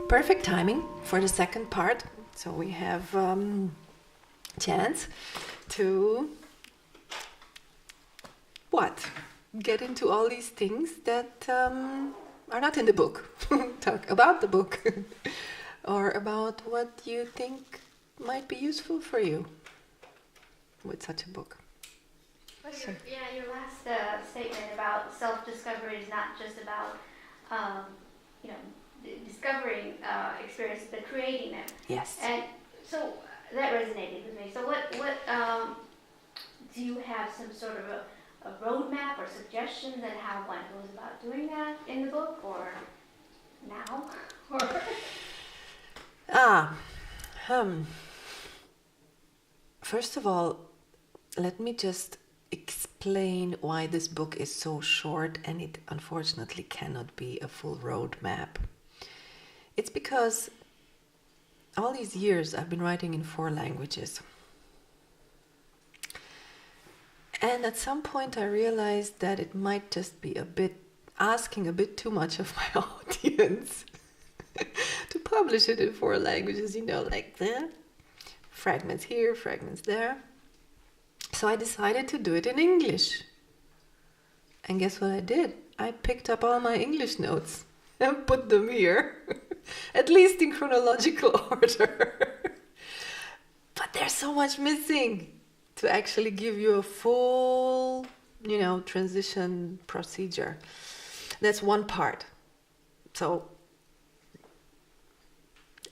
Perfect timing for the second part. So we have chance to get into all these things that are not in the book. Talk about the book or about what you think might be useful for you with such a book. Well, your last statement about self-discovery is not just about discovering experience, but creating them. Yes. And so that resonated with me. So what do you have some sort of a roadmap or suggestions on how one goes about doing that in the book or now? First of all, let me just explain why this book is so short and it unfortunately cannot be a full roadmap. It's because all these years I've been writing in 4 languages. And at some point I realized that it might just be asking a bit too much of my audience to publish it in 4 languages, like that. Fragments here, fragments there. So I decided to do it in English. And guess what I did? I picked up all my English notes and put them here, at least in chronological order. But there's so much missing to actually give you a full, transition procedure. That's one part. So,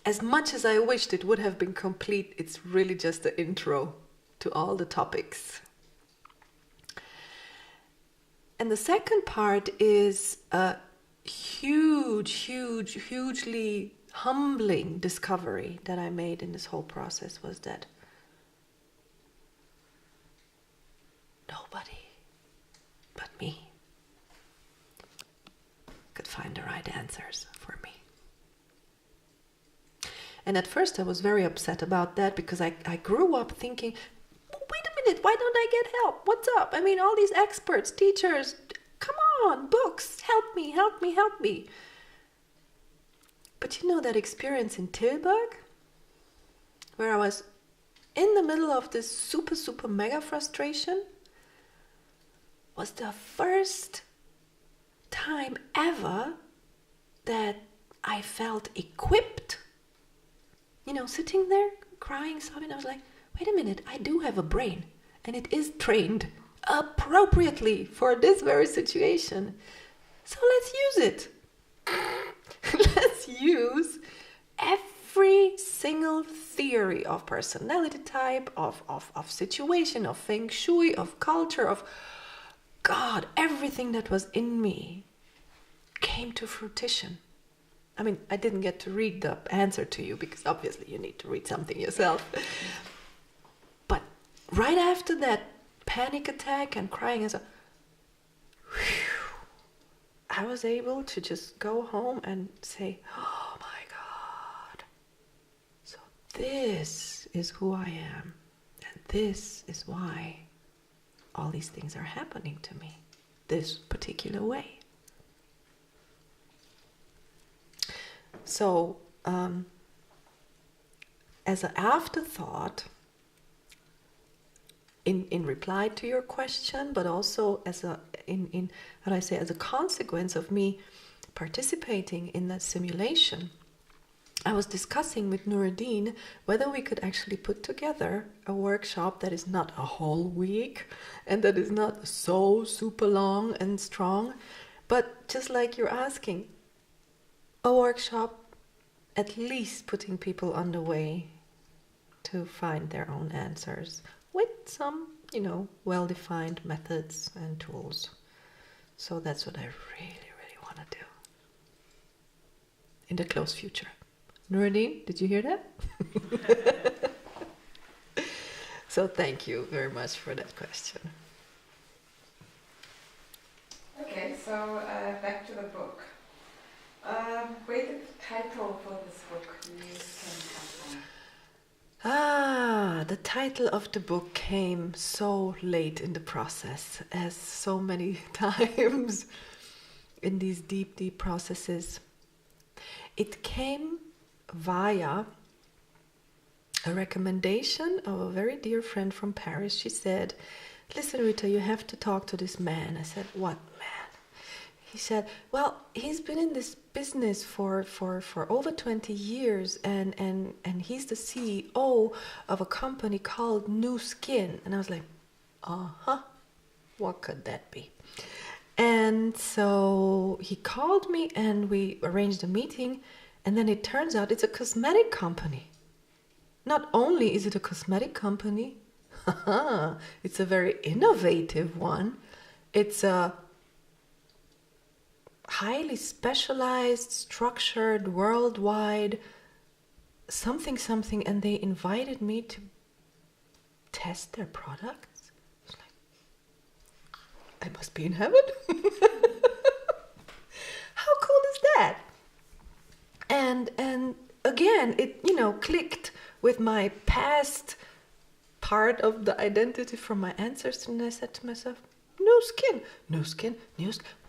as much as I wished it would have been complete, it's really just the intro to all the topics. And the second part is a hugely humbling discovery that I made in this whole process was that nobody but me could find the right answers for me. And at first I was very upset about that because I grew up thinking, wait a minute, why don't I get help? What's up? I mean, all these experts, teachers, come on, books, help me. But that experience in Tilburg, where I was in the middle of this super mega frustration, was the first time ever that I felt equipped. Sitting there, crying, sobbing, I was like, wait a minute, I do have a brain, and it is trained appropriately for this very situation. So let's use it. Let's use every single theory of personality type, of situation, of feng shui, of culture, of God, everything that was in me came to fruition. I mean, I didn't get to read the answer to you because obviously you need to read something yourself. But right after that panic attack and crying, I was able to just go home and say, oh my God, so this is who I am, and this is why all these things are happening to me this particular way. So, as an afterthought, in reply to your question, but also as a consequence of me participating in that simulation, I was discussing with Nuruddin whether we could actually put together a workshop that is not a whole week and that is not so super long and strong, but just like you're asking, a workshop at least putting people on the way to find their own answers with some, well-defined methods and tools. So that's what I really, really want to do in the close future. Nuruddin, did you hear that? So thank you very much for that question. Okay, so back to the book. Where did the title for this book news can come from? the title of the book came so late in the process, as so many times in these deep, deep processes. It came via a recommendation of a very dear friend from Paris. She said, "Listen, Rita, you have to talk to this man." I said, "What man?" He said, "Well, he's been in this business for over 20 years and he's the CEO of a company called New Skin." And I was like, uh-huh, what could that be? And so he called me and we arranged a meeting, and then it turns out it's a cosmetic company. Not only is it a cosmetic company, it's a very innovative one. It's a highly specialized, structured, worldwide something, and they invited me to test their products. I was like, I must be in heaven. How cool is that? And again, it clicked with my past part of the identity from my ancestors, and I said to myself, new skin.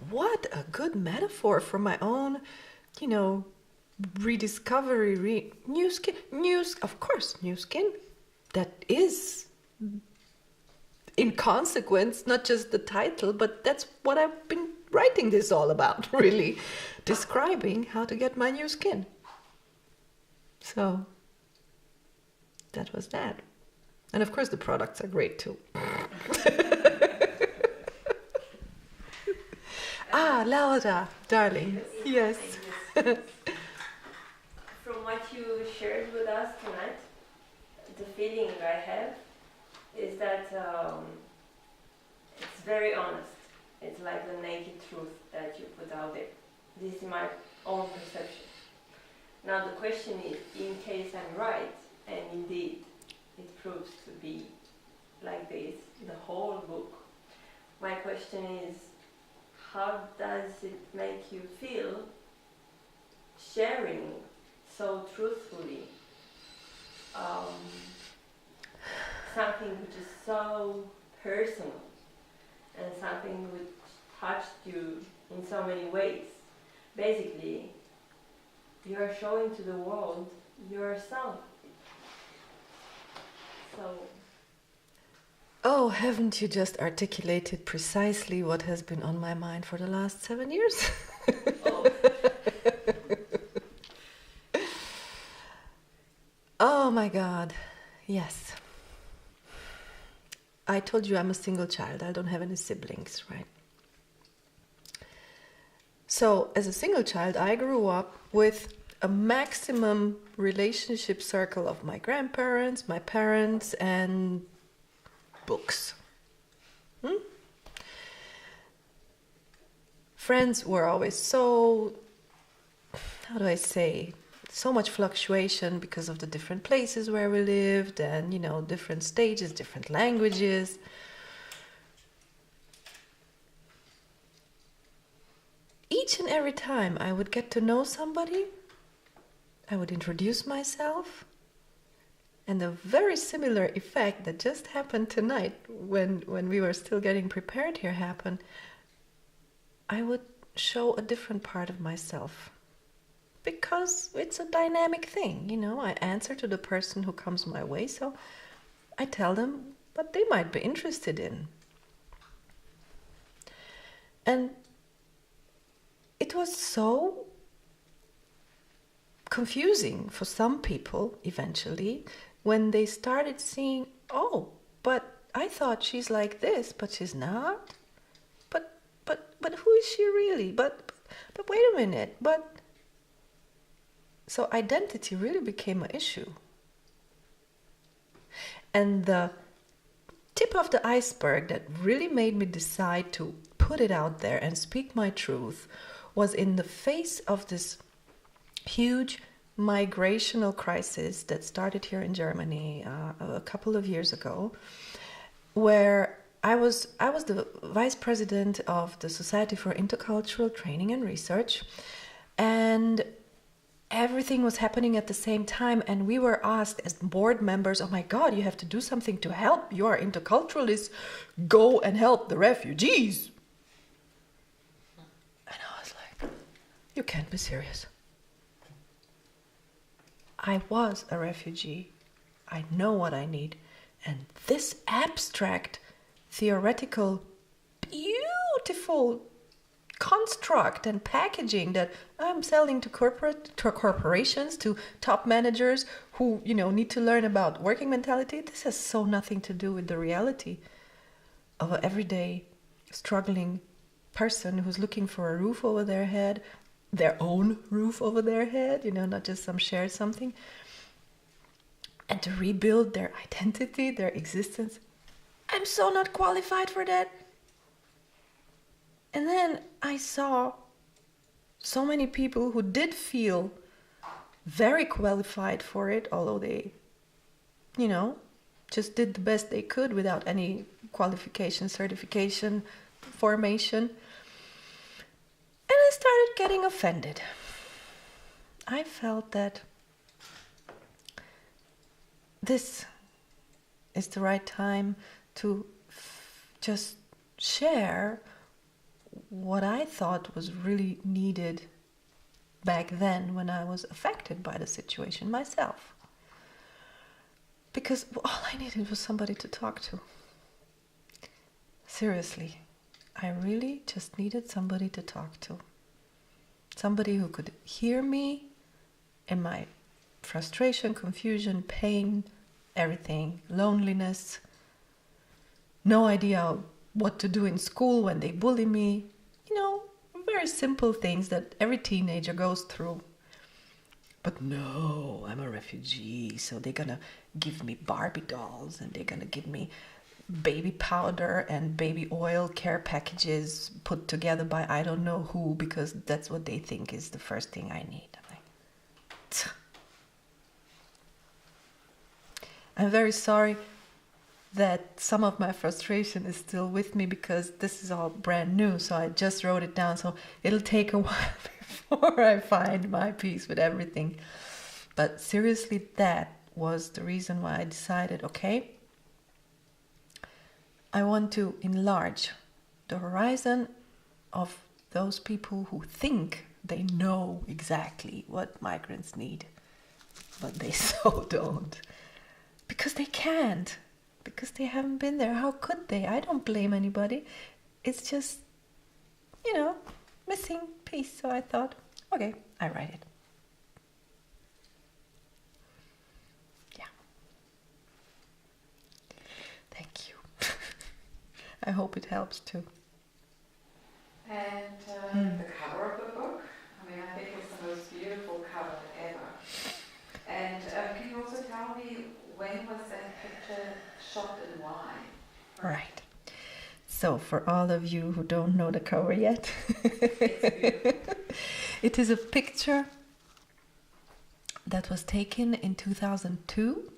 What a good metaphor for my own, rediscovery. New skin. Of course, new skin. That is, in consequence, not just the title, but that's what I've been writing this all about, really. Describing how to get my new skin. So, that was that. And of course the products are great too. Laura, darling. Yes. From what you shared with us tonight, the feeling I have is that it's very honest. It's like the naked truth that you put out there. This is my own perception. Now the question is, in case I'm right, and indeed it proves to be like this, the whole book, my question is, how does it make you feel sharing so truthfully something which is so personal and something which touched you in so many ways? Basically, you are showing to the world yourself. So, oh, haven't you just articulated precisely what has been on my mind for the last 7 years? oh. Oh my God, yes. I told you I'm a single child. I don't have any siblings, right? So, as a single child, I grew up with a maximum relationship circle of my grandparents, my parents, and books. Friends were always so, how do I say, so much fluctuation because of the different places where we lived and, different stages, different languages. Each and every time I would get to know somebody, I would introduce myself, and a very similar effect that just happened tonight when we were still getting prepared here happened. I would show a different part of myself because it's a dynamic thing, I answer to the person who comes my way, so I tell them what they might be interested in. And it was so confusing for some people eventually when they started seeing, oh, but I thought she's like this, but she's not. But who is she really? But wait a minute. So identity really became an issue. And the tip of the iceberg that really made me decide to put it out there and speak my truth was in the face of this huge migrational crisis that started here in Germany a couple of years ago, where I was the vice president of the Society for Intercultural Training and Research, and everything was happening at the same time, and we were asked as board members, oh my God, you have to do something to help. You are interculturalists. Go and help the refugees. And I was like, you can't be serious. I was a refugee. I know what I need. And this abstract, theoretical, beautiful construct and packaging that I'm selling to corporations, to top managers who, need to learn about working mentality, this has so nothing to do with the reality of an everyday struggling person who's looking for a roof over their head, their own roof over their head, not just some shared something, and to rebuild their identity, their existence. I'm so not qualified for that. And then I saw so many people who did feel very qualified for it, although they, just did the best they could without any qualification, certification, formation. And I started getting offended. I felt that this is the right time to just share what I thought was really needed back then when I was affected by the situation myself. Because all I needed was somebody to talk to. Seriously, I really just needed somebody to talk to. Somebody who could hear me in my frustration, confusion, pain, everything, loneliness, no idea what to do in school when they bully me. Very simple things that every teenager goes through. But no, I'm a refugee, so they're gonna give me Barbie dolls and they're gonna give me baby powder and baby oil care packages put together by I don't know who, because that's what they think is the first thing I need. I'm like, tch. I'm very sorry that some of my frustration is still with me because this is all brand new, so I just wrote it down, so it'll take a while before I find my peace with everything. But seriously, that was the reason why I decided, okay, I want to enlarge the horizon of those people who think they know exactly what migrants need, but they so don't. Because they can't. Because they haven't been there. How could they? I don't blame anybody. It's just, missing piece. So I thought, okay, I write it. Yeah. Thank you. I hope it helps too. And the cover of the book, I think it's the most beautiful cover ever. And can you also tell me, when was that picture shot and why? Right. So for all of you who don't know the cover yet, it is a picture that was taken in 2002,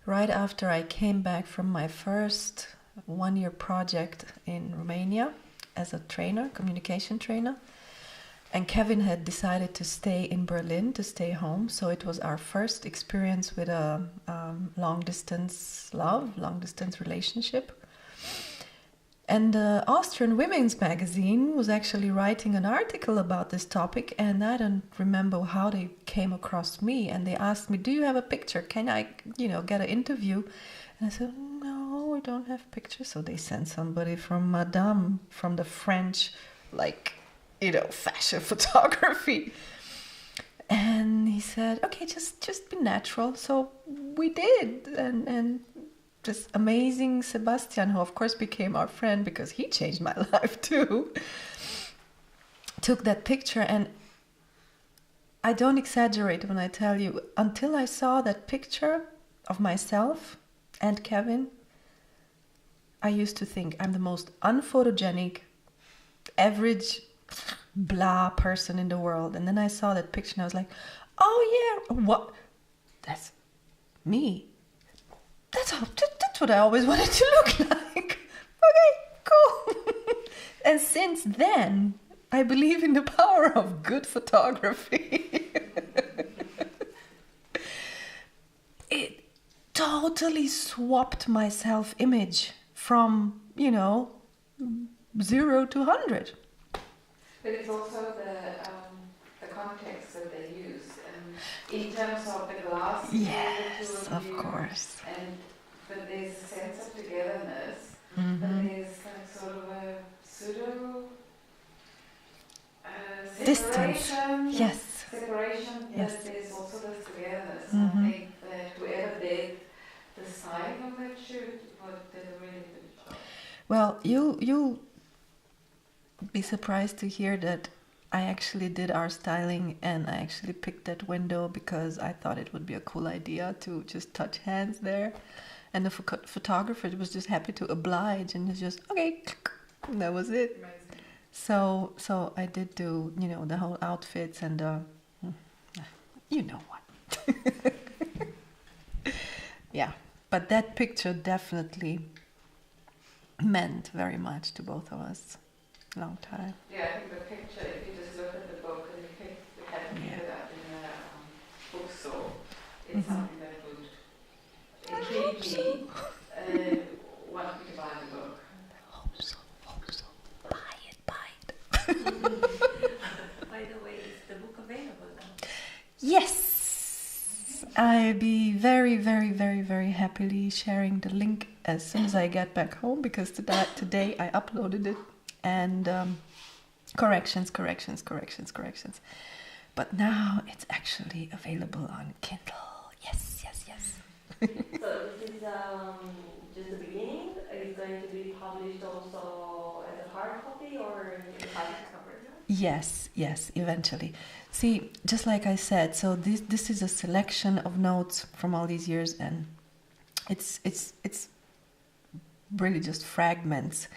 right after I came back from my first one-year project in Romania as a trainer, communication trainer. And Kevin had decided to stay in Berlin, to stay home. So it was our first experience with a long-distance love, long-distance relationship. And the Austrian Women's Magazine was actually writing an article about this topic. And I don't remember how they came across me. And they asked me, do you have a picture? Can I, get an interview? And I said, no, we don't have pictures. So they sent somebody from Madame, from the French, fashion photography. And he said, okay, just be natural. So we did. And this amazing Sebastian, who of course became our friend because he changed my life too, took that picture. And I don't exaggerate when I tell you, until I saw that picture of myself and Kevin, I used to think I'm the most unphotogenic, average blah person in the world. And then I saw that picture and I was like, oh yeah, what? That's me. That's what I always wanted to look like. Okay, cool. And since then, I believe in the power of good photography. totally swapped my self-image from, 0 to 100. But it's also the context that they use, in terms of the glass. Yes, of course. But there's a sense of togetherness, but Mm-hmm. there's like sort of a pseudo Distance. separation. Yes. Separation, Yes. but there's also this togetherness. Mhm. I think that whoever did the styling of that shoot did a really good job. Well, you'll be surprised to hear that I actually did our styling, and I actually picked that window because I thought it would be a cool idea to just touch hands there. And the photographer was just happy to oblige, and it's just, okay, and that was it. Amazing. So I did do, the whole outfits and you know what. Yeah, but that picture definitely meant very much to both of us. Long time. Yeah, I think the picture, if you just look at the book and you had to pick it up in a bookstore, it's something that would intrigue me, want me to buy the book. Hope so. Buy it. By the way, is the book available now? Yes! I'll be very, very, very, very happily sharing the link as soon as I get back home, because today I uploaded it. And corrections. But now it's actually available on Kindle. Yes. So this is just the beginning. Is it going to be published also as a hard copy or in hardcover? Yes, eventually. See, just like I said, so this is a selection of notes from all these years, and it's really just fragments.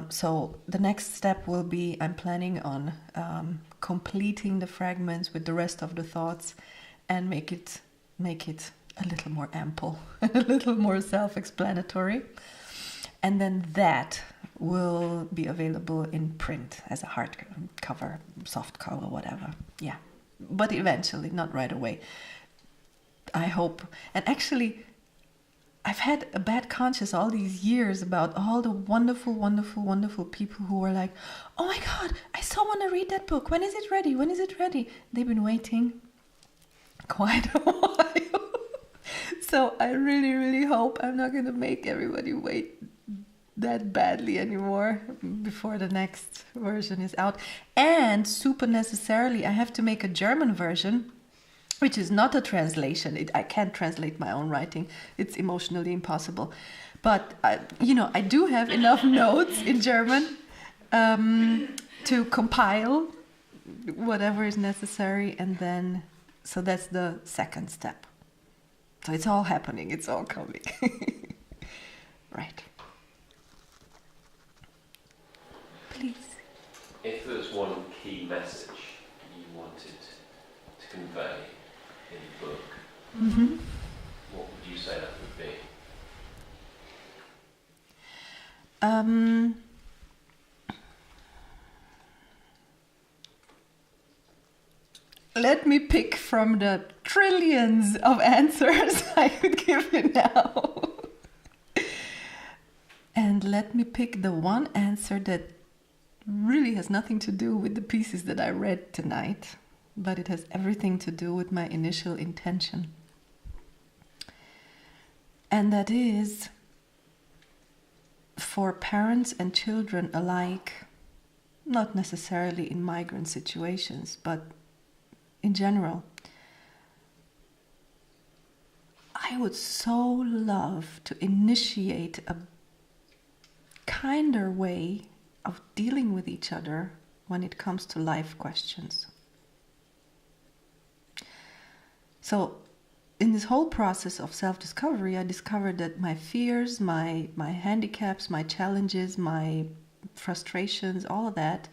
So the next step will be, I'm planning on completing the fragments with the rest of the thoughts and make it a little more ample, a little more self-explanatory. And then that will be available in print as a hardcover, soft cover, whatever. Yeah, but eventually, not right away. I hope. And actually, I've had a bad conscience all these years about all the wonderful, wonderful, wonderful people who were like, oh my God, I so want to read that book. When is it ready? They've been waiting quite a while. So I really, really hope I'm not going to make everybody wait that badly anymore before the next version is out. And super necessarily, I have to make a German version, which is not a translation. I can't translate my own writing. It's emotionally impossible. But, I do have enough notes in German to compile whatever is necessary. And then, so that's the second step. So it's all happening. It's all coming. Right. Please. If there was one key message you wanted to convey in the book, Mm-hmm. what would you say that would be? Let me pick from the trillions of answers I could give you now. And let me pick the one answer that really has nothing to do with the pieces that I read tonight, but it has everything to do with my initial intention. And that is, for parents and children alike, not necessarily in migrant situations, but in general, I would so love to initiate a kinder way of dealing with each other when it comes to life questions. So, in this whole process of self-discovery, I discovered that my fears, my handicaps, my challenges, my frustrations, all of that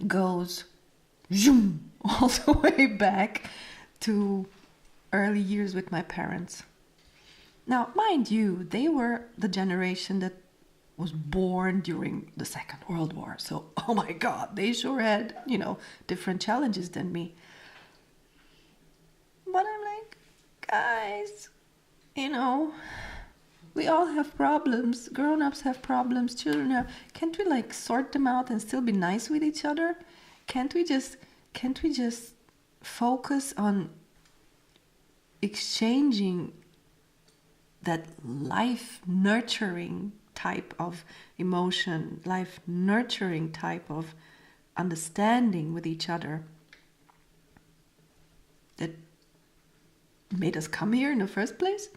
goes zoom, all the way back to early years with my parents. Now, mind you, they were the generation that was born during the Second World War. So, oh my God, they sure had, different challenges than me. But I'm like, guys, we all have problems. Grown-ups have problems, children have. Can't we like sort them out and still be nice with each other? Can't we just focus on exchanging that life nurturing type of emotion, life nurturing type of understanding with each other that made us come here in the first place?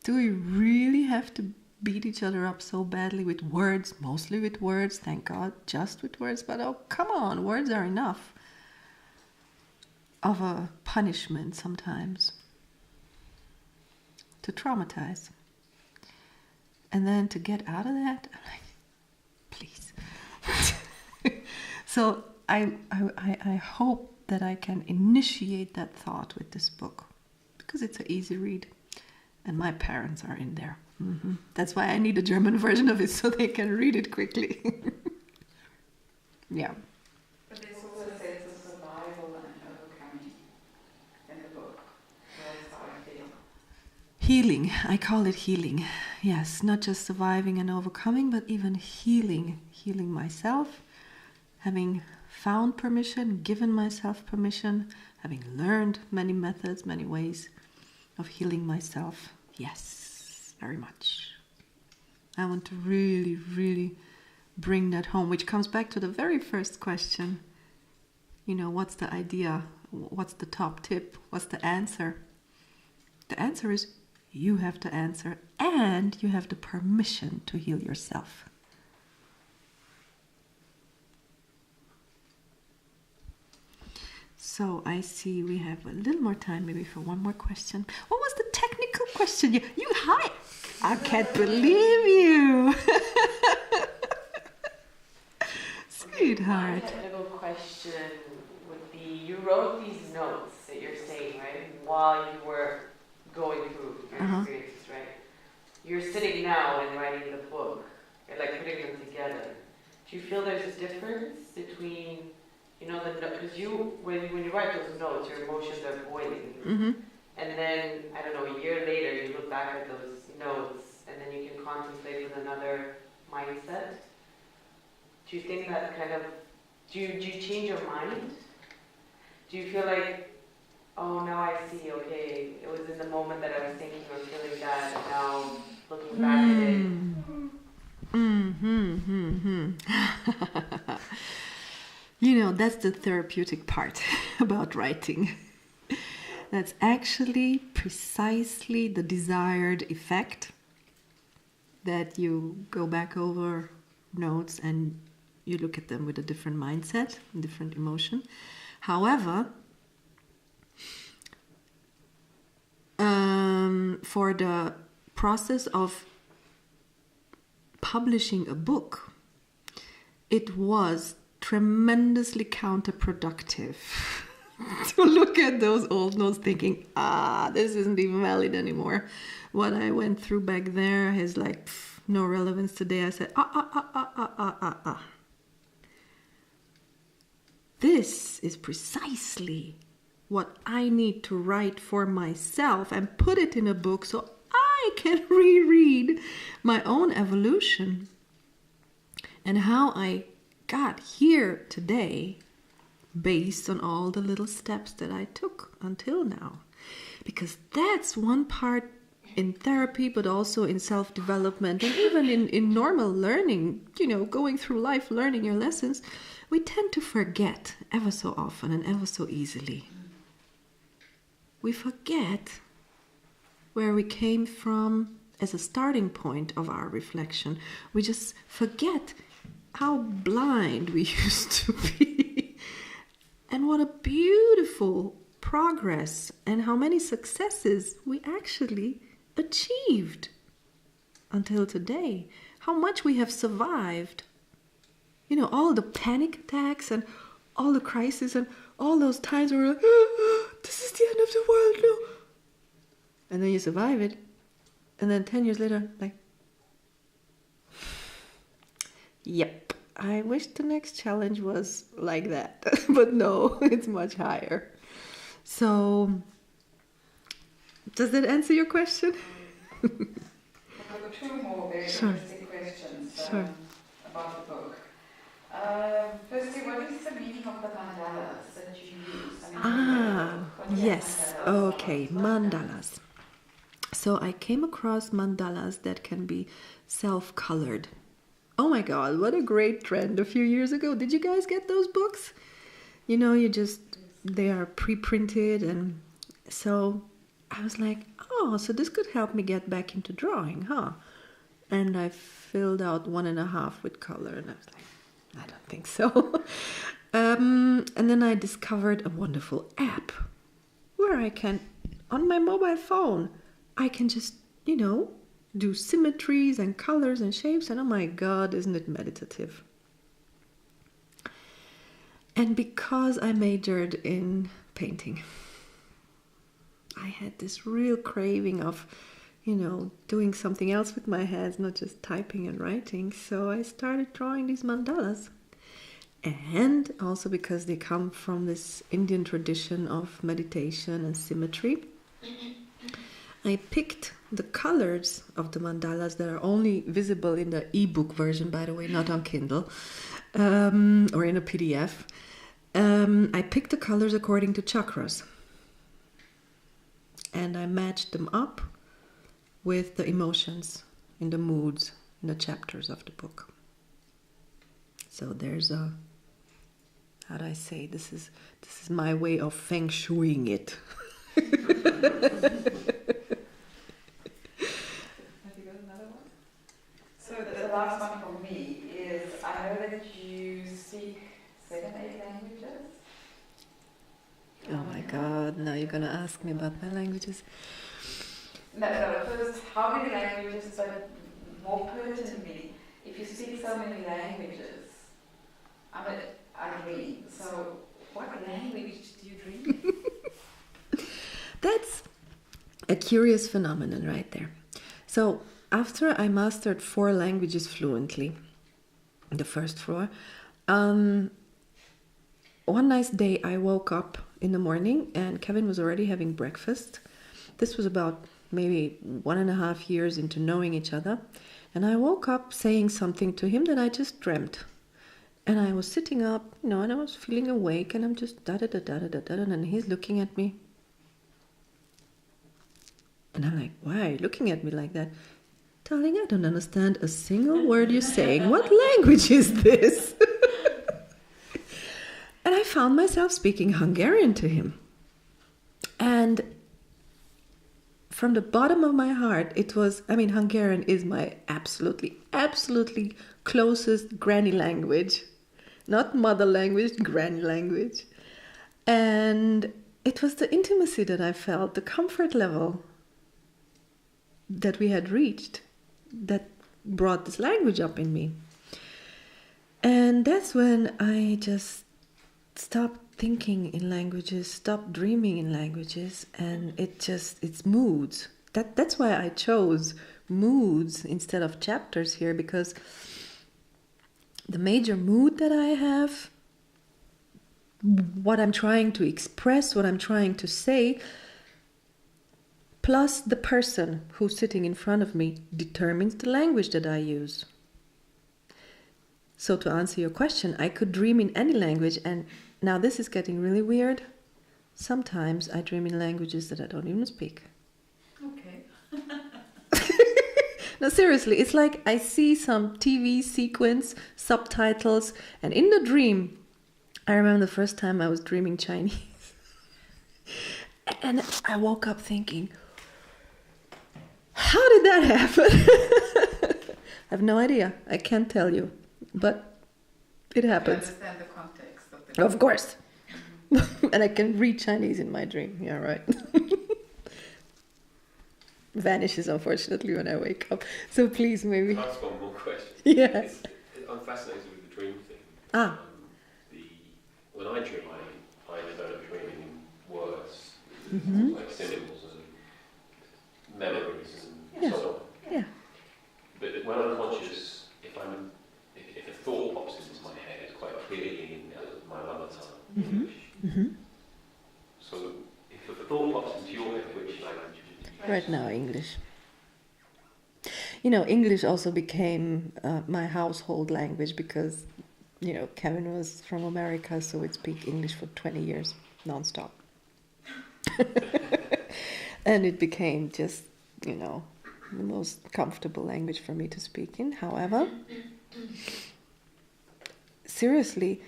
Do we really have to beat each other up so badly with words? Mostly with words, thank God, just with words. But oh, come on, words are enough of a punishment sometimes to traumatize. And then to get out of that, I'm like, please. So I hope that I can initiate that thought with this book, because it's an easy read. And my parents are in there. That's why I need a German version of it, so they can read it quickly. Yeah. But there's also a sense of survival and overcoming in the book. That's how I feel. Healing. I call it healing. Yes, not just surviving and overcoming, but even healing. Healing myself, having found permission, given myself permission, having learned many methods, many ways of healing myself. Yes, very much. I want to really, really bring that home, which comes back to the very first question. What's the idea? What's the top tip? What's the answer? The answer is you have to answer, and you have the permission to heal yourself. So I see we have a little more time maybe for one more question. What was the technical question? You hi! I can't believe you! Sweetheart. My technical question would be, you wrote these notes that you're saying, right, while you were going through your experiences, right? You're sitting now and writing the book, and like putting them together. Do you feel there's a difference between, because when you write those notes, your emotions are boiling. And then, I don't know, a year later, you look back at those notes, and then you can contemplate with another mindset. Do you think that kind of, do you change your mind? Do you feel like, oh, now I see, okay, it was in the moment that I was thinking or feeling that, and now looking back at it? That's the therapeutic part about writing. That's actually precisely the desired effect, that you go back over notes and you look at them with a different mindset, different emotion. However, for the process of publishing a book, it was tremendously counterproductive to look at those old notes thinking, this isn't even valid anymore. What I went through back there has like no relevance today. I said, This is precisely what I need to write for myself and put it in a book so I can reread my own evolution and how I got here today based on all the little steps that I took until now. Because that's one part in therapy, but also in self-development and even in normal learning, going through life, learning your lessons, we tend to forget ever so often and ever so easily. We forget where we came from as a starting point of our reflection. We just forget how blind we used to be and what a beautiful progress and how many successes we actually achieved until today. How much we have survived. All the panic attacks and all the crises and all those times where we're like, this is the end of the world, no. And then you survive it. And then 10 years later, like, yep, I wish the next challenge was like that. But no, it's much higher. So Does that answer your question? I've got two more very interesting questions about the book. Firstly, what is the meaning of the mandalas that you use? Yes. Okay, mandalas. So I came across mandalas that can be self-colored. Oh my God, what a great trend a few years ago. Did you guys get those books? You know, they are pre-printed, and so I was like, oh, so this could help me get back into drawing, huh? And I filled out 1.5 with color, and I was like, I don't think so. And then I discovered a wonderful app where I can, on my mobile phone, I can just, do symmetries and colors and shapes, and oh my God, isn't it meditative? And because I majored in painting, I had this real craving of, doing something else with my hands, not just typing and writing. So I started drawing these mandalas. And also because they come from this Indian tradition of meditation and symmetry, I picked the colors of the mandalas that are only visible in the ebook version, by the way, not on Kindle, or in a PDF. I picked the colors according to chakras. And I matched them up with the emotions in the moods in the chapters of the book. So there's how do I say, this is my way of feng shuiing it. Have you got another one? So the last one for me is, I know that you speak 7, 8 languages. Oh my God, now you're gonna ask me about my languages. No, first, how many languages, but more pertinently, if you speak so many languages, I dream. So what language do you dream? That's a curious phenomenon right there. So after I mastered 4 languages fluently, the first 4, one nice day I woke up in the morning and Kevin was already having breakfast. This was about maybe 1.5 years into knowing each other. And I woke up saying something to him that I just dreamt. And I was sitting up, and I was feeling awake, and I'm just da-da-da-da-da-da-da, and he's looking at me. And I'm like, why are you looking at me like that? Darling, I don't understand a single word you're saying. What language is this? And I found myself speaking Hungarian to him. And from the bottom of my heart, it was, Hungarian is my absolutely closest granny language. Not mother language, granny language. And it was the intimacy that I felt, the comfort level that we had reached that brought this language up in me. And that's when I just stopped thinking in languages, stopped dreaming in languages, and it's moods. That's why I chose moods instead of chapters here, because the major mood that I have, what I'm trying to express, what I'm trying to say, plus the person who's sitting in front of me determines the language that I use. So to answer your question, I could dream in any language, and now this is getting really weird. Sometimes I dream in languages that I don't even speak. Okay. No, seriously, it's like I see some TV sequence, subtitles, and in the dream, I remember the first time I was dreaming Chinese. And I woke up thinking, how did that happen? I have no idea. I can't tell you. But it happens. You understand the context of the Of course. And I can read Chinese in my dream. Yeah, right. Vanishes, unfortunately, when I wake up. So please, maybe. Can I ask one more question? Yeah. I'm fascinated with the dream thing. When I dream, I develop dreaming in words, like symbols and memories and so on. Yeah. But when I'm conscious, if a thought pops into my head, quite clearly in my mother tongue, English. So if a thought pops into your head, which language would Right now, English. You know, English also became my household language because, you know, Kevin was from America, so we'd speak English for 20 years, non-stop. And it became just, you know, the most comfortable language for me to speak in. However, seriously,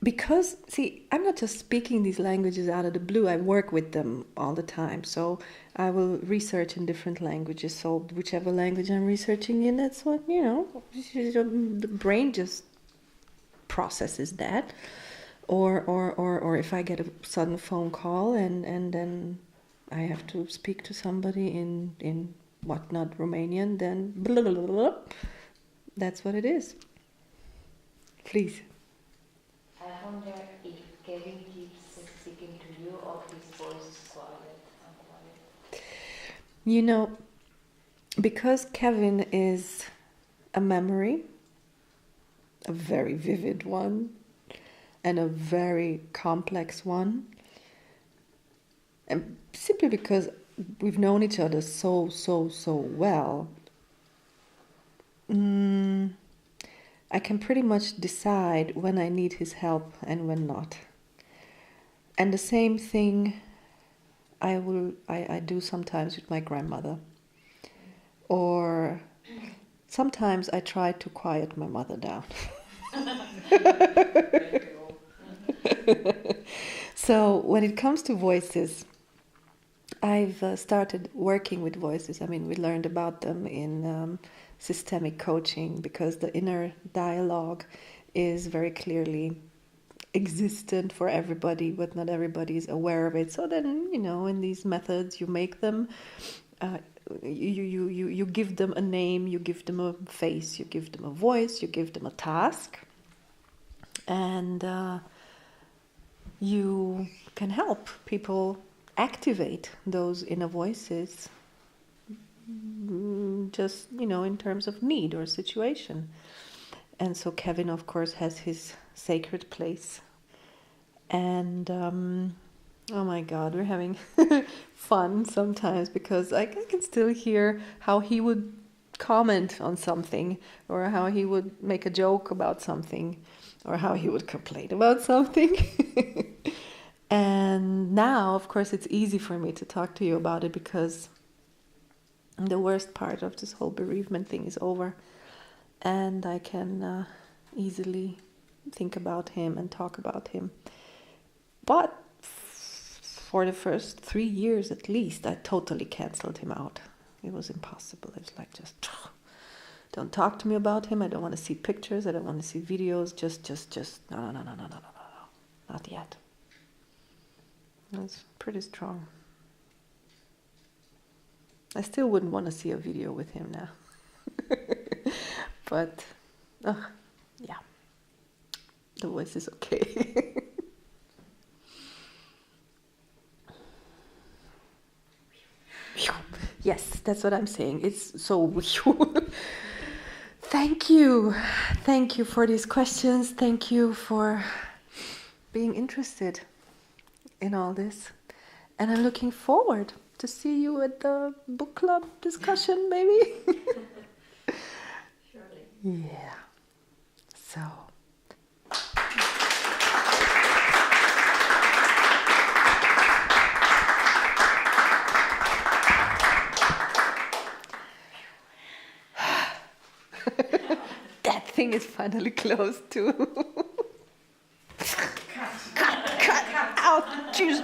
because, see, I'm not just speaking these languages out of the blue, I work with them all the time. So I will research in different languages. So whichever language I'm researching in, that's what, you know, the brain just processes that. Or if I get a sudden phone call and then I have to speak to somebody in what, not Romanian, then blah, blah, blah, blah. That's what it is. Please. I wonder if Kevin keeps speaking to you or his voice is quiet and quiet. You know, because Kevin is a memory, a very vivid one, and a very complex one, and simply because we've known each other so well, I can pretty much decide when I need his help and when not. And the same thing I do sometimes with my grandmother. Or sometimes I try to quiet my mother down. So when it comes to voices, I've started working with voices. I mean, we learned about them in systemic coaching because the inner dialogue is very clearly existent for everybody, but not everybody is aware of it. So then, you know, in these methods, you make them, you give them a name, you give them a face, you give them a voice, you give them a task, and you can help people activate those inner voices, just, you know, in terms of need or situation. And so Kevin, of course, has his sacred place. And oh my God, we're having fun sometimes because I can still hear how he would comment on something, or how he would make a joke about something, or how he would complain about something. And now, of course, it's easy for me to talk to you about it because the worst part of this whole bereavement thing is over. And I can easily think about him and talk about him. But for the first 3 years at least, I totally cancelled him out. It was impossible. It was like, just don't talk to me about him. I don't want to see pictures. I don't want to see videos. Just no, not yet. It's pretty strong. I still wouldn't want to see a video with him now. But, yeah, the voice is okay. Yes, that's what I'm saying. It's so... Thank you. Thank you for these questions. Thank you for being interested in all this. And I'm looking forward to see you at the book club discussion, maybe. Surely. Yeah. So... That thing is finally closed too. Cut out. Choose.